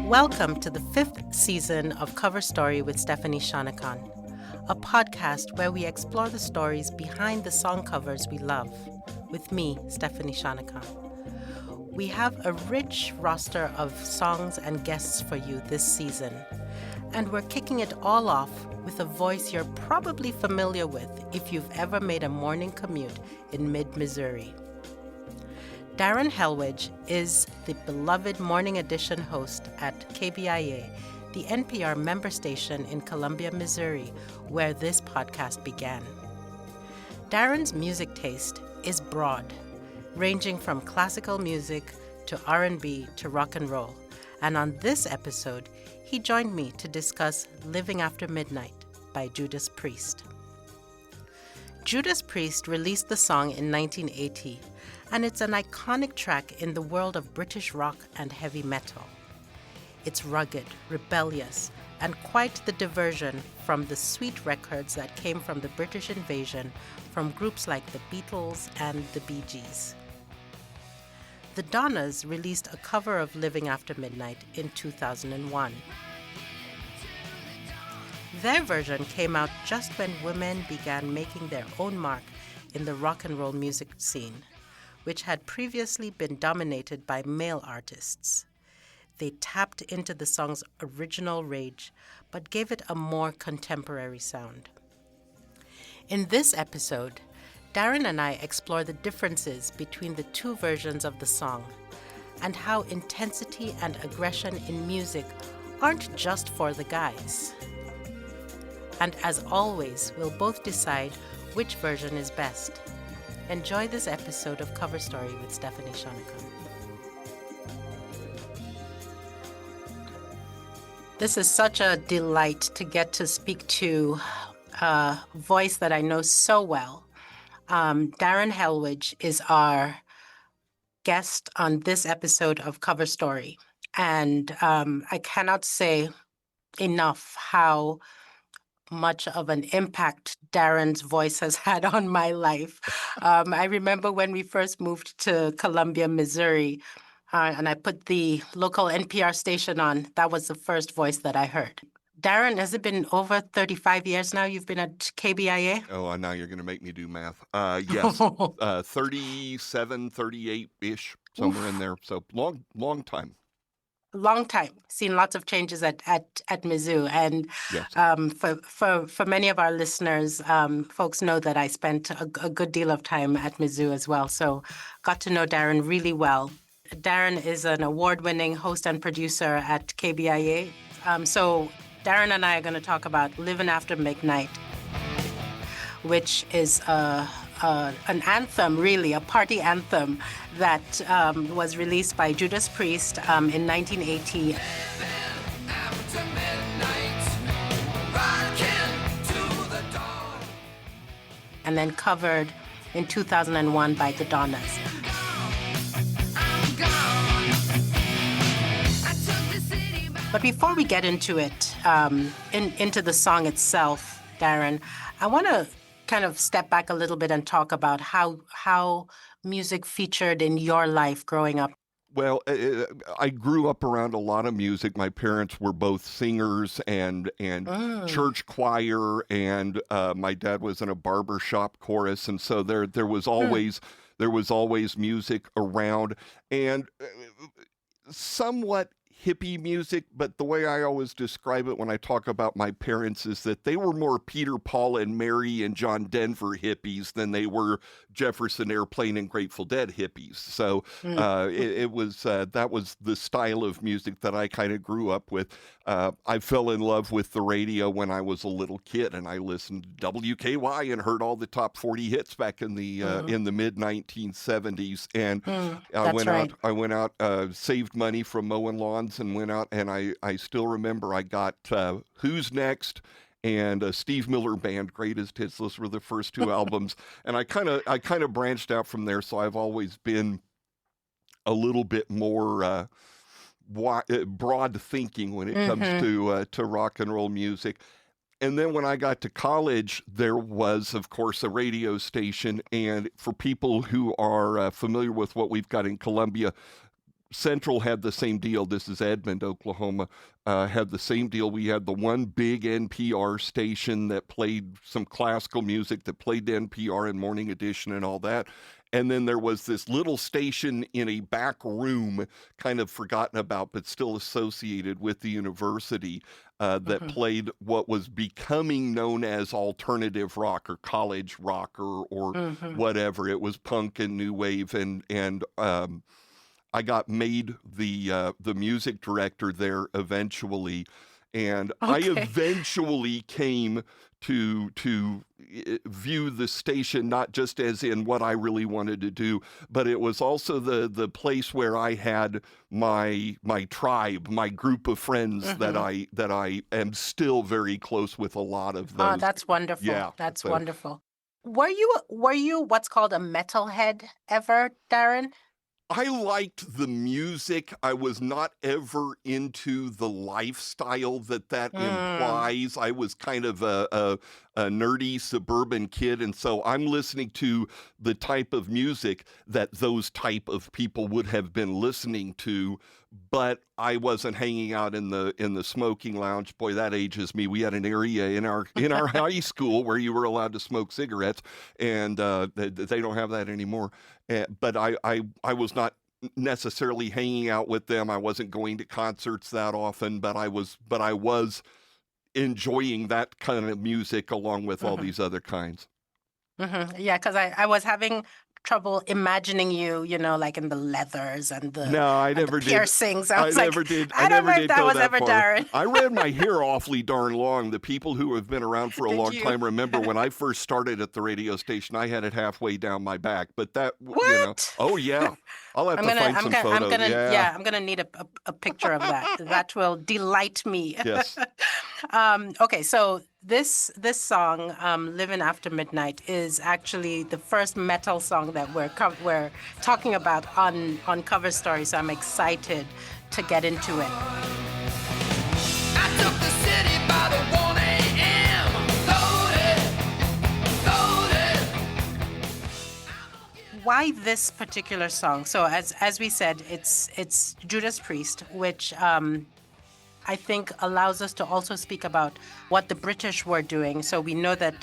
Welcome to the 5th season of Cover Story with Stephanie Shonekan, a podcast where we explore the stories behind the song covers we love, with me, Stephanie Shonekan. We have a rich roster of songs and guests for you this season, and we're kicking it all off with a voice you're probably familiar with if you've ever made a morning commute in mid-Missouri. Darren Hellwege is the beloved Morning Edition host at KBIA, the NPR member station in Columbia, Missouri, where this podcast began. Darren's music taste is broad, ranging from classical music to R&B to rock and roll. And on this episode, he joined me to discuss Living After Midnight by Judas Priest. Judas Priest released the song in 1980, and it's an iconic track in the world of British rock and heavy metal. It's rugged, rebellious, and quite the diversion from the sweet records that came from the British invasion from groups like the Beatles and the Bee Gees. The Donnas released a cover of Living After Midnight in 2001. Their version came out just when women began making their own mark in the rock and roll music scene, which had previously been dominated by male artists. They tapped into the song's original rage, but gave it a more contemporary sound. In this episode, Darren and I explore the differences between the two versions of the song and how intensity and aggression in music aren't just for the guys. And as always, we'll both decide which version is best. Enjoy this episode of Cover Story with Stephanie Shonekan. This is such a delight to get to speak to a voice that I know so well. Darren Hellwege is our guest on this episode of Cover Story. And I cannot say enough how much of an impact Darren's voice has had on my life. I remember when we first moved to Columbia, Missouri, and I put the local NPR station on. That was the first voice that I heard. Darren, has it been over 35 years now you've been at KBIA? Oh, now you're going to make me do math. Yes, 37, 38-ish, somewhere in there. So long time. Long time. Seen lots of changes at Mizzou, and Yes. For many of our listeners, folks know that I spent a good deal of time at Mizzou as well. So got to know Darren really well. Darren is an award-winning host and producer at KBIA. So Darren and I are going to talk about Living After Midnight, which is an anthem, really, a party anthem that was released by Judas Priest in 1980. And then covered in 2001 by the Donnas. But before we get into it, into the song itself, Darren, I want to kind of step back a little bit and talk about how music featured in your life growing up. Well, I grew up around a lot of music. My parents were both singers and church choir, and my dad was in a barbershop chorus, and so there was always music around, and somewhat hippie music, but the way I always describe it when I talk about my parents is that they were more Peter, Paul, and Mary and John Denver hippies than they were Jefferson Airplane and Grateful Dead hippies. So it was that was the style of music that I kind of grew up with. I fell in love with the radio when I was a little kid, and I listened to WKY and heard all the top 40 hits back in the mid 1970s. And I went out, saved money from mowing lawns, and went out, and I still remember I got Who's Next and Steve Miller Band, Greatest Hits. Those were the first two albums, and I kind of branched out from there. So I've always been a little bit more broad thinking when it comes to rock and roll music. And then when I got to college, there was, of course, a radio station. And for people who are familiar with what we've got in Columbia, Central had the same deal. This is Edmond, Oklahoma, had the same deal. We had the one big NPR station that played some classical music, that played the NPR and Morning Edition and all that. And then there was this little station in a back room, kind of forgotten about, but still associated with the university, that played what was becoming known as alternative rock or college rock or whatever. It was punk and new wave, and I got made the music director there eventually, and I eventually came to view the station not just as in what I really wanted to do, but it was also the place where I had my tribe, my group of friends that I am still very close with. A lot of those. Oh, that's wonderful. Yeah, That's so. wonderful. Were you what's called a metalhead ever, Darren? I liked the music. I was not ever into the lifestyle that implies. I was kind of a nerdy suburban kid, and so I'm listening to the type of music that those type of people would have been listening to, but I wasn't hanging out in the smoking lounge. Boy, that ages me. We had an area in our high school where you were allowed to smoke cigarettes, and they don't have that anymore. But I was not necessarily hanging out with them. I wasn't going to concerts that often, but I was enjoying that kind of music along with all these other kinds. Yeah, because I was having trouble imagining you, like in the leathers and the No, I never did. piercings. I was never like, did. I don't know if that go was that ever far. Darren. I ran my hair awfully darn long. The people who have been around for a Did long you? time remember when I first started at the radio station, I had it halfway down my back. But that, What? oh yeah, I'll have to find some photos. I'm gonna need a picture of that. That will delight me. Yes. Okay, so this song, "Living After Midnight," is actually the first metal song that we're talking about on Cover Story. So I'm excited to get into it. I took the city by the 1 a.m. Loaded. Why this particular song? So as we said, it's Judas Priest, which I think allows us to also speak about what the British were doing. So we know that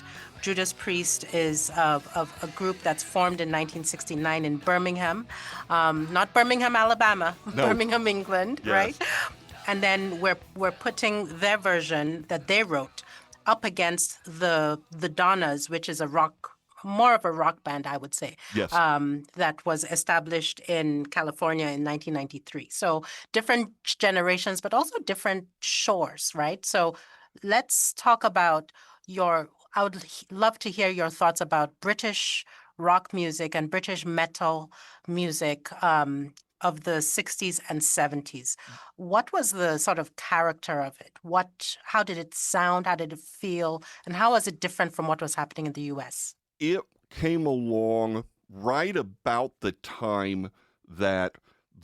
Judas Priest is of a group that's formed in 1969 in Birmingham, not Birmingham, Alabama, No. Birmingham, England, Yes. right? And then we're putting their version that they wrote up against the Donnas, which is more of a rock band, I would say, Yes. that was established in California in 1993. So different generations, but also different shores, right? So let's talk about I would love to hear your thoughts about British rock music and British metal music of the 60s and 70s. What was the sort of character of it? How did it sound? How did it feel? And how was it different from what was happening in the U.S.? It came along right about the time that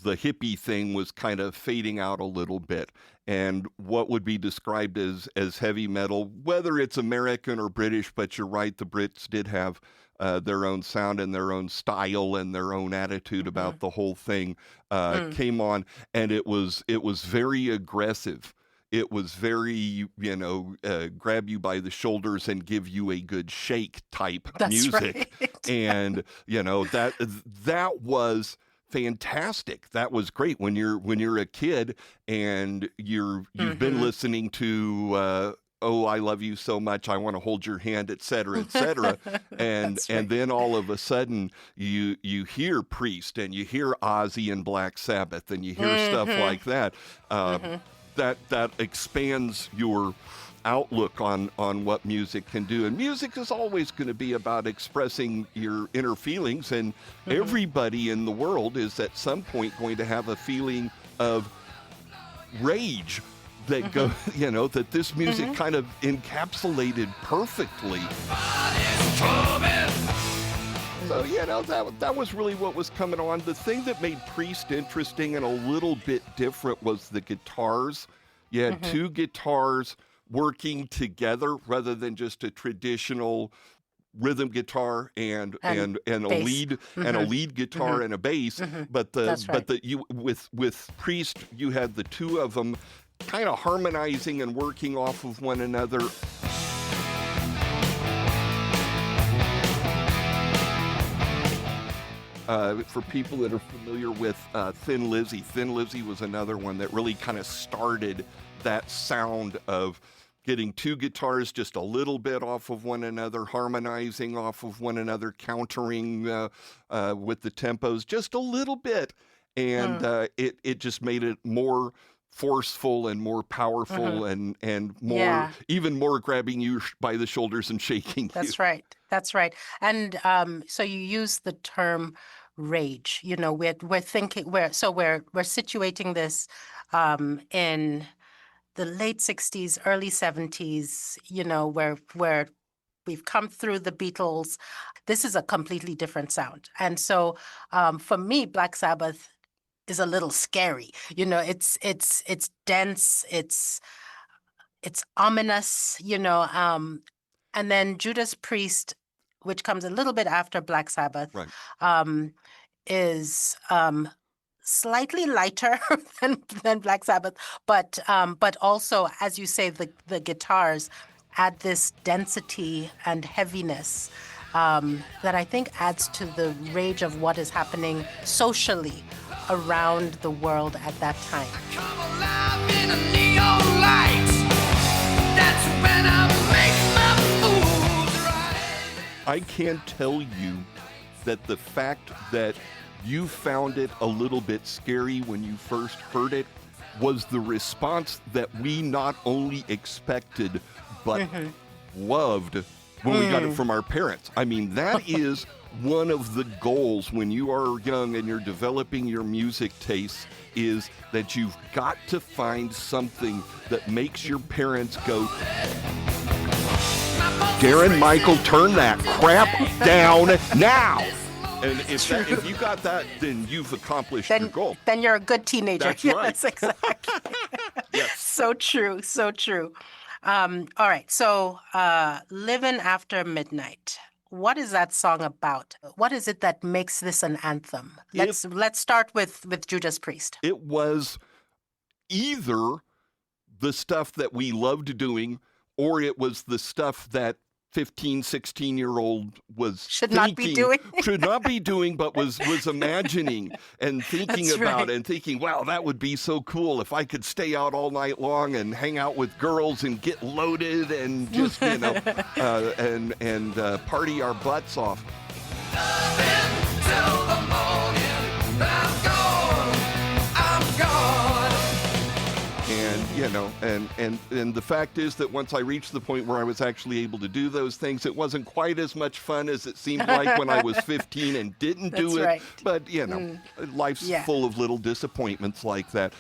the hippie thing was kind of fading out a little bit, and what would be described as heavy metal, whether it's American or British, but you're right, the Brits did have their own sound and their own style and their own attitude about the whole thing, came on, and it was very aggressive. It was very, grab you by the shoulders and give you a good shake type That's music. right. And, that was fantastic. That was great when you're a kid and you've been listening to oh, I love you so much, I want to hold your hand, et cetera, et cetera. And That's right. and then all of a sudden you hear Priest and you hear Ozzy and Black Sabbath and you hear stuff like that. That expands your outlook on what music can do. And music is always going to be about expressing your inner feelings, and everybody in the world is at some point going to have a feeling of rage that that this music kind of encapsulated perfectly. So, that was really what was coming on. The thing that made Priest interesting and a little bit different was the guitars. You had two guitars, working together rather than just a traditional rhythm guitar and a bass. lead and a lead guitar and a bass. But with Priest, you had the two of them kind of harmonizing and working off of one another. For people that are familiar with Thin Lizzy was another one that really kind of started that sound of getting two guitars just a little bit off of one another, harmonizing off of one another, countering with the tempos just a little bit. And it just made it more forceful and more powerful and more, even more grabbing you by the shoulders and shaking you. That's right. That's right. And so you use the term rage. You know, we're situating this in the late 60s, early 70s, you know, where we've come through the Beatles. This is a completely different sound. And so for me, Black Sabbath is a little scary. You know, it's dense, it's ominous, you know, and then Judas Priest, which comes a little bit after Black Sabbath, is slightly lighter than Black Sabbath, but also, as you say, the guitars add this density and heaviness that I think adds to the rage of what is happening socially around the world at that time. Come alive in a neon light. That's when I make my moves right. I can't tell you that the fact that you found it a little bit scary when you first heard it was the response that we not only expected, but loved when we got it from our parents. I mean, that is one of the goals when you are young and you're developing your music tastes, is that you've got to find something that makes your parents go, Darren, Michael, turn that crap down now. And if you got that, then you've accomplished your goal. Then you're a good teenager. That's right. Yes, exactly. Yes. So true, so true. All right, so Living After Midnight. What is that song about? What is it that makes this an anthem? Let's start with Judas Priest. It was either the stuff that we loved doing, or it was the stuff that 15, 16-year-old should not be doing, but was imagining and thinking about and thinking, wow, that would be so cool if I could stay out all night long and hang out with girls and get loaded and just, you know, and party our butts off. Loving till the morning. I'm gone. And, you know, and the fact is that once I reached the point where I was actually able to do those things, it wasn't quite as much fun as it seemed like when I was 15 and didn't do it. Right. But, you know, life's full of little disappointments like that.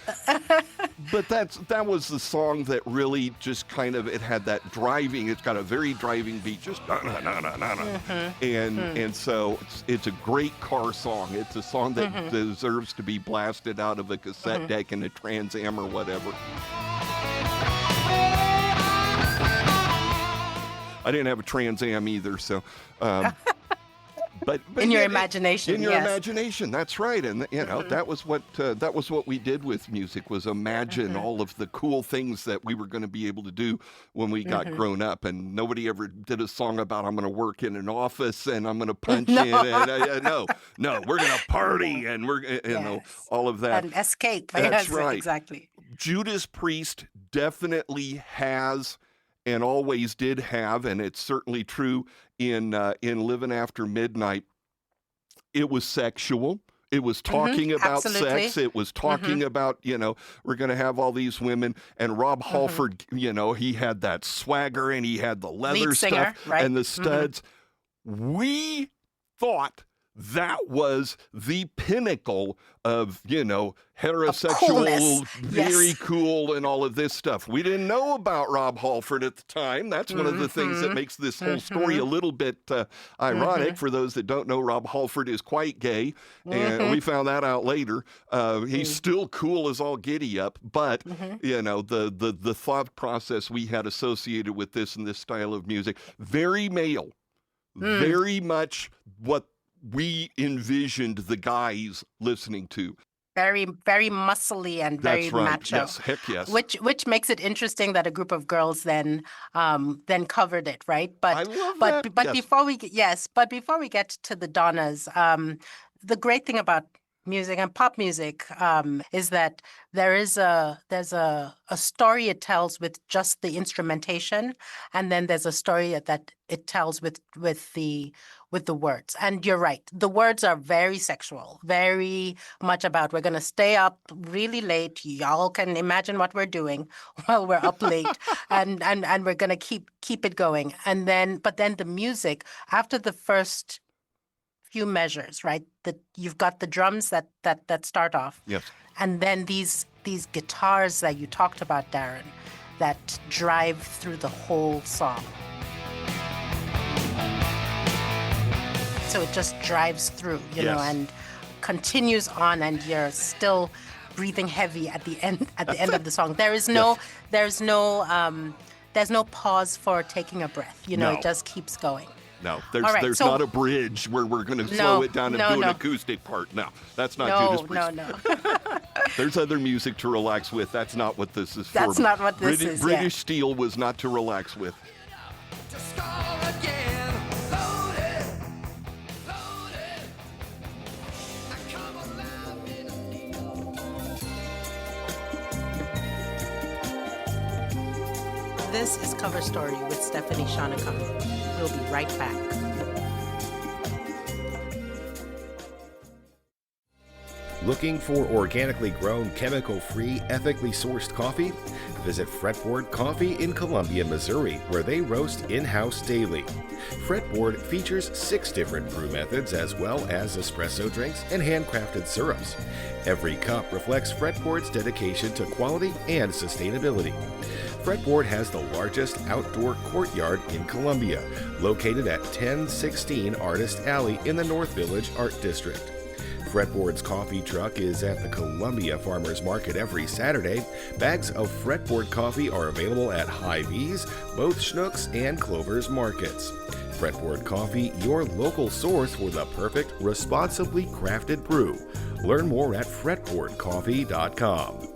But that was the song that really just kind of, it had that driving, it's got a very driving beat, just na-na-na-na-na. And so it's a great car song. It's a song that deserves to be blasted out of a cassette deck in a Trans Am or whatever. I didn't have a Trans Am either, so... But in your imagination, in your imagination, that's right. And you know, that was what we did with music, was imagine all of the cool things that we were going to be able to do when we got grown up. And nobody ever did a song about I'm going to work in an office and I'm going to punch in. And no, we're going to party and we're you know, all of that and escape. That's yes, right. Exactly. Judas Priest definitely has and always did have, and it's certainly true in Living After Midnight, it was sexual. It was talking about sex. It was talking about, you know, we're going to have all these women. And Rob Halford, you know, he had that swagger and he had the leather Lead singer, stuff right? and the studs. We thought that was the pinnacle of, heterosexual, coolness. very Yes. cool, and all of this stuff. We didn't know about Rob Halford at the time. That's one of the things that makes this whole story a little bit ironic. For those that don't know, Rob Halford is quite gay, and we found that out later. He's still cool as all giddy up, but the thought process we had associated with this and this style of music, very male, very much what we envisioned the guys listening to. Very, very muscly and very That's right. macho. Yes, heck yes. Which makes it interesting that a group of girls then covered it, right? But I love but that. but Yes. before we get to the Donnas, the great thing about music and pop music is that there's a story it tells with just the instrumentation, and then there's a story that it tells with the words. And you're right, the words are very sexual, very much about we're going to stay up really late. Y'all can imagine what we're doing while we're up late, and we're going to keep it going. But then the music after the first few measures, right? That you've got the drums that start off, Yes. and then these guitars that you talked about, Darren, that drive through the whole song. So it just drives through, Yes. and continues on, and you're still breathing heavy at the end of the song. There's no pause for taking a breath. No. It just keeps going. No, All right, there's so- not a bridge where we're going to No, slow it down and no, do an no. acoustic part. No, that's not Judas Priest. No. There's other music to relax with. That's not what this is for. That's not what this is, yeah. British Steel was not to relax with. To score again. Loaded. I come alive in a This is Cover Story with Stephanie Shonekan. We'll be right back. Looking for organically grown, chemical-free, ethically sourced coffee? Visit Fretboard Coffee in Columbia, Missouri, where they roast in-house daily. Fretboard features 6 different brew methods as well as espresso drinks and handcrafted syrups. Every cup reflects Fretboard's dedication to quality and sustainability. Fretboard has the largest outdoor courtyard in Columbia, located at 1016 Artist Alley in the North Village Art District. Fretboard's coffee truck is at the Columbia Farmers Market every Saturday. Bags of Fretboard coffee are available at Hy-Vee's, both Schnucks and Clover's markets. Fretboard Coffee, your local source for the perfect, responsibly crafted brew. Learn more at fretboardcoffee.com.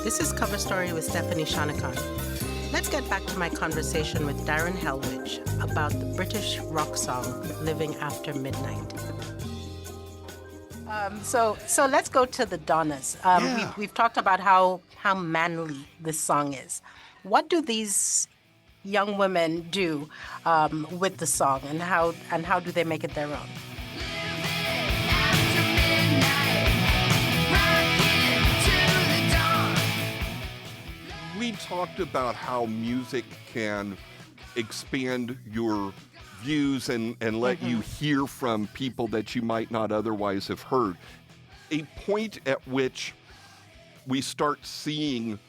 This is Cover Story with Stephanie Shonekan. Let's get back to my conversation with Darren Hellwege about the British rock song Living After Midnight. So let's go to the Donnas. We've talked about how manly this song is. What do these young women do with the song, and how do they make it their own? We talked about how music can expand your views and let you hear from people that you might not otherwise have heard. A point at which we start seeing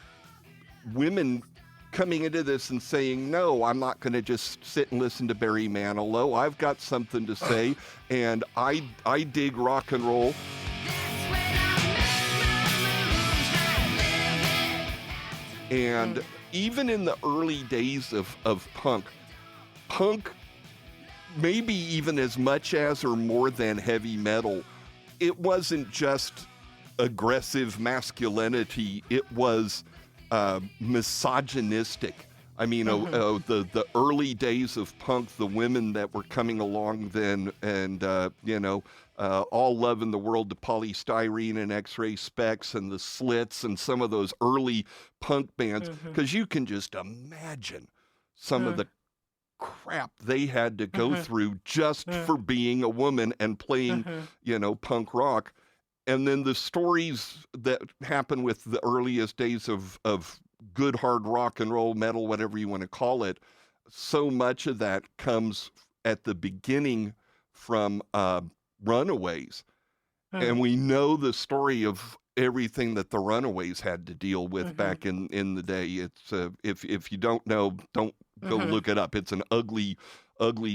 women coming into this and saying, no, I'm not going to just sit and listen to Barry Manilow. I've got something to say, and I dig rock and roll. And even in the early days of punk, maybe even as much as or more than heavy metal, it wasn't just aggressive masculinity, it was misogynistic. I mean, the early days of punk, the women that were coming along then, and All Love in the World, the Polystyrene and X-Ray Specs and the Slits and some of those early punk bands, because you can just imagine some of the crap they had to go through just for being a woman and playing, punk rock. And then the stories that happen with the earliest days of good hard rock and roll, metal, whatever you want to call it, so much of that comes at the beginning from Runaways. Hmm. And we know the story of everything that the Runaways had to deal with back in the day. It's if you don't know, don't go look it up. It's an ugly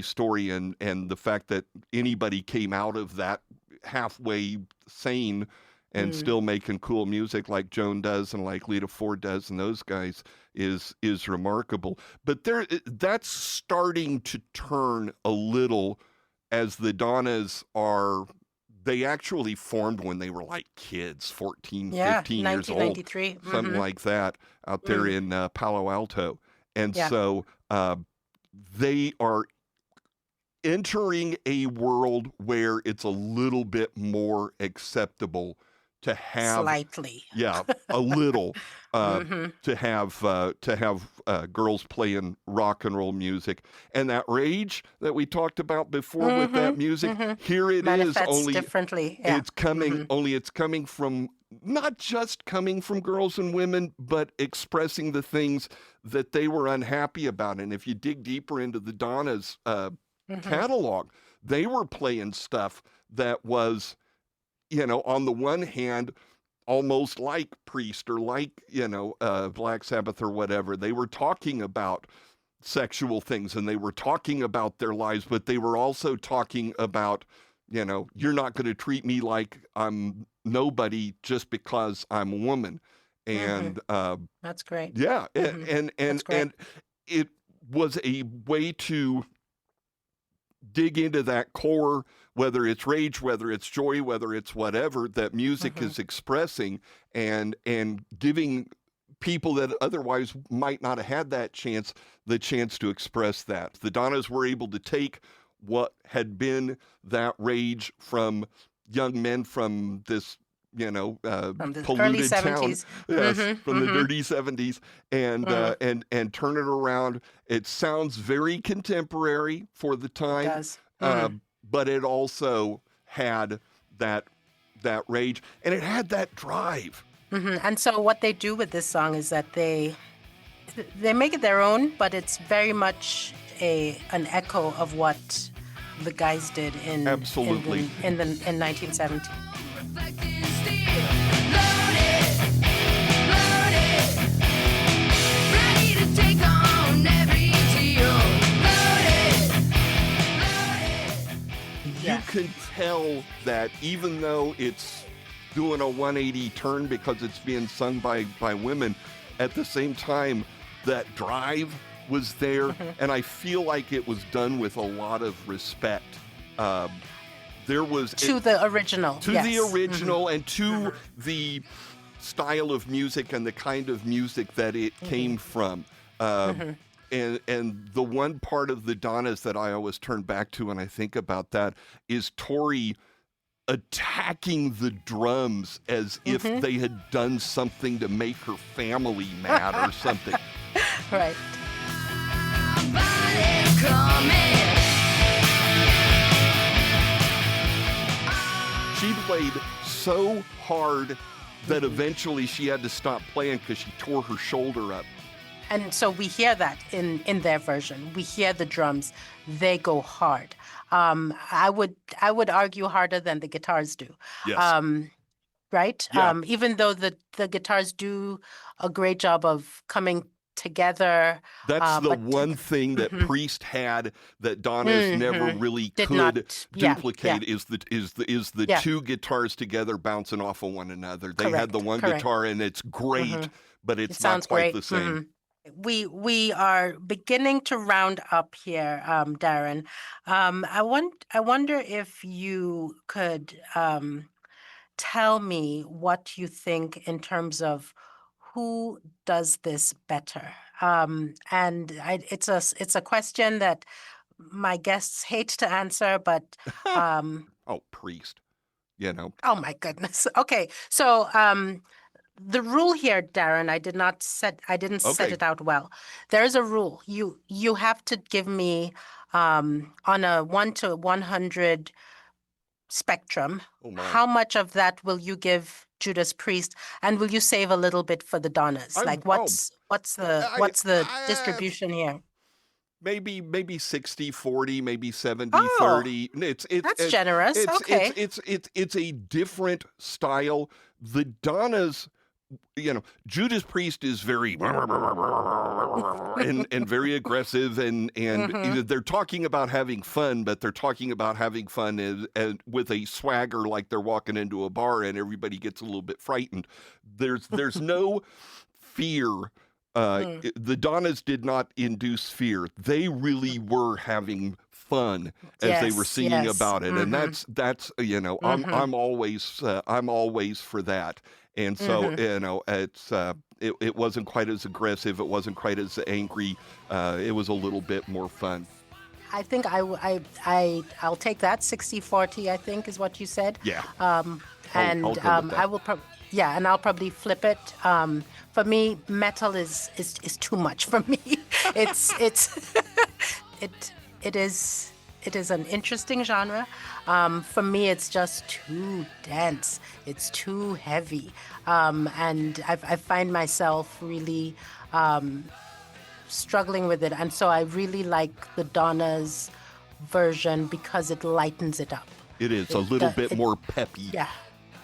story, and the fact that anybody came out of that halfway sane and still making cool music like Joan does and like Lita Ford does and those guys is remarkable. But that's starting to turn a little as the Donnas are. They actually formed when they were like kids, 14, 15 years old, 1993. something like that, out there in Palo Alto. And so they are entering a world where it's a little bit more acceptable to have Slightly. a little to have girls playing rock and roll music. And that rage that we talked about before with that music, here it Manifests is, only differently. Yeah. it's coming only it's coming from not just coming from girls and women, but expressing the things that they were unhappy about. And if you dig deeper into the Donnas catalog, they were playing stuff that was, on the one hand, almost like Priest or like, Black Sabbath or whatever. They were talking about sexual things and they were talking about their lives, but they were also talking about, you're not going to treat me like I'm nobody just because I'm a woman. And that's great. Yeah. And it was a way to dig into that core, whether it's rage, whether it's joy, whether it's whatever that music is expressing, and giving people that otherwise might not have had that chance, the chance to express that. The Donnas were able to take what had been that rage from young men from this, from the polluted early town, 70s. yes, from the dirty 70s, and turn it around. It sounds very contemporary for the time. It does. But it also had that rage, and it had that drive. And so what they do with this song is that they make it their own, but it's very much an echo of what the guys did in Absolutely. in 1970. Reflecting steel, loaded, ready to take on every deal. You can tell that even though it's doing a 180 turn because it's being sung by women, at the same time, that drive was there, and I feel like it was done with a lot of respect. There was To the original. And to the style of music and the kind of music that it came from. And the one part of the Donnas that I always turn back to when I think about that is Tori attacking the drums as if they had done something to make her family mad or something. Right. She played so hard that eventually she had to stop playing because she tore her shoulder up. And so we hear that in their version. We hear the drums; they go hard. I would argue harder than the guitars do. Yes. Right? Yeah. Even though the guitars do a great job of coming together. That's the but one thing that Priest had that Donnas never really Did could not- yeah, duplicate yeah. is the Yeah. two guitars together bouncing off of one another. They had Correct, the one correct. guitar and it's great, but It it's not sounds quite great. the same. We are beginning to round up here, Darren. I wonder if you could tell me what you think in terms of who does this better. It's a question that my guests hate to answer, but Oh, Priest, oh my goodness. Okay, so the rule here, Darren, I didn't set Okay. it out well. There's a rule. You have to give me on a 1 to 100 spectrum. Oh, my. How much of that will you give Judas Priest, and will you save a little bit for the Donnas? Like what's the distribution here? maybe 60-40, maybe 70-30. Oh, that's generous. Okay. It's a different style. The Donnas, Judas Priest is very and very aggressive, and they're talking about having fun, but they're talking about having fun as with a swagger, like they're walking into a bar and everybody gets a little bit frightened. There's no fear. The Donnas did not induce fear. They really were having fun as they were singing about it, and that's I'm always for that. And so it wasn't quite as aggressive. It wasn't quite as angry. It was a little bit more fun. I think I'll take that 60-40. I think is what you said. Yeah. I'll go with that. I will and I'll probably flip it. For me, metal is too much for me. It is an interesting genre. For me, it's just too dense. It's too heavy, and I find myself really struggling with it. And so I really like the Donnas version because it lightens it up. It is a little bit more peppy. Yeah.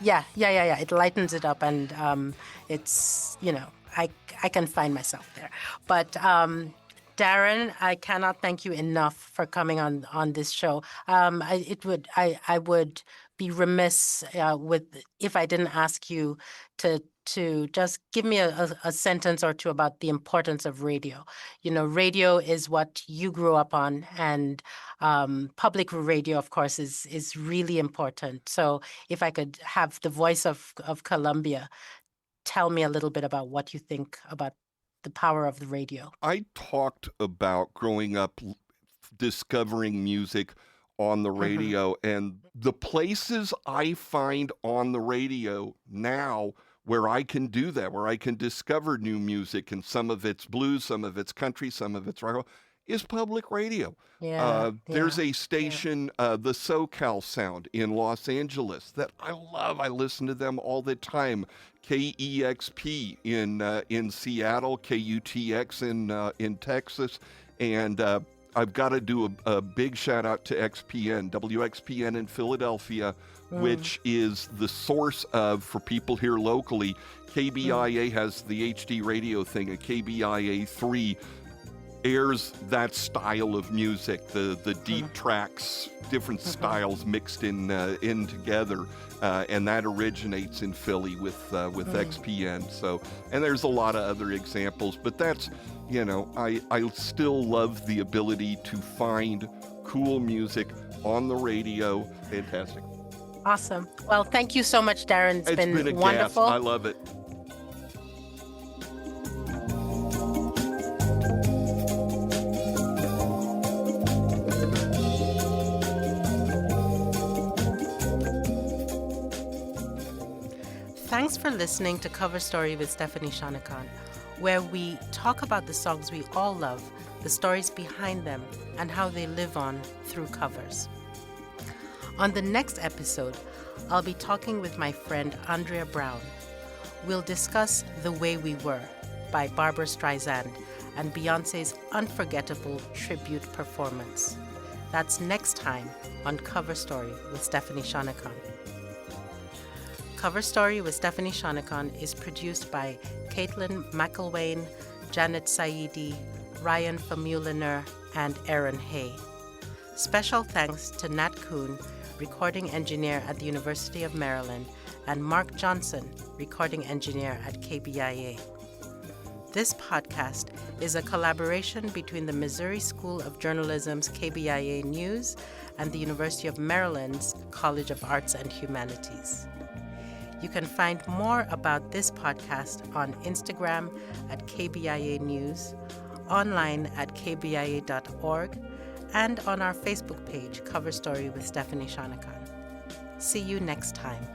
It lightens it up, and it's I can find myself there. But Darren, I cannot thank you enough for coming on this show. I would be remiss if I didn't ask you to just give me a sentence or two about the importance of radio. Radio is what you grew up on, and public radio, of course, is really important. So if I could have the voice of Columbia tell me a little bit about what you think about the power of the radio. I talked about growing up discovering music on the radio, and the places I find on the radio now where I can do that, where I can discover new music, and some of it's blues, some of it's country, some of it's rock, is public radio. There's a station, the SoCal Sound in Los Angeles, that I love. I listen to them all the time. KEXP in Seattle, KUTX in Texas, and I've got to do a big shout out to XPN, WXPN in Philadelphia, which is the source of, for people here locally, KBIA has the HD radio thing, and KBIA 3 airs that style of music, the deep tracks, different styles mixed in together, and that originates in Philly with XPN. So, and there's a lot of other examples, but that's, I still love the ability to find cool music on the radio. Fantastic. Awesome. Well, thank you so much, Darren. It's been a wonderful. Gas. I love it. Thanks for listening to Cover Story with Stephanie Shonekan, where we talk about the songs we all love, the stories behind them, and how they live on through covers. On the next episode, I'll be talking with my friend Andrea Brown. We'll discuss The Way We Were by Barbra Streisand and Beyoncé's unforgettable tribute performance. That's next time on Cover Story with Stephanie Shonekan. Cover Story with Stephanie Shonekan is produced by Caitlin McElwain, Janet Saidi, Ryan Famuliner, and Aaron Hay. Special thanks to Nat Kuhn, recording engineer at the University of Maryland, and Mark Johnson, recording engineer at KBIA. This podcast is a collaboration between the Missouri School of Journalism's KBIA News and the University of Maryland's College of Arts and Humanities. You can find more about this podcast on Instagram at KBIA News, online at kbia.org, and on our Facebook page, Cover Story with Stephanie Shonekan. See you next time.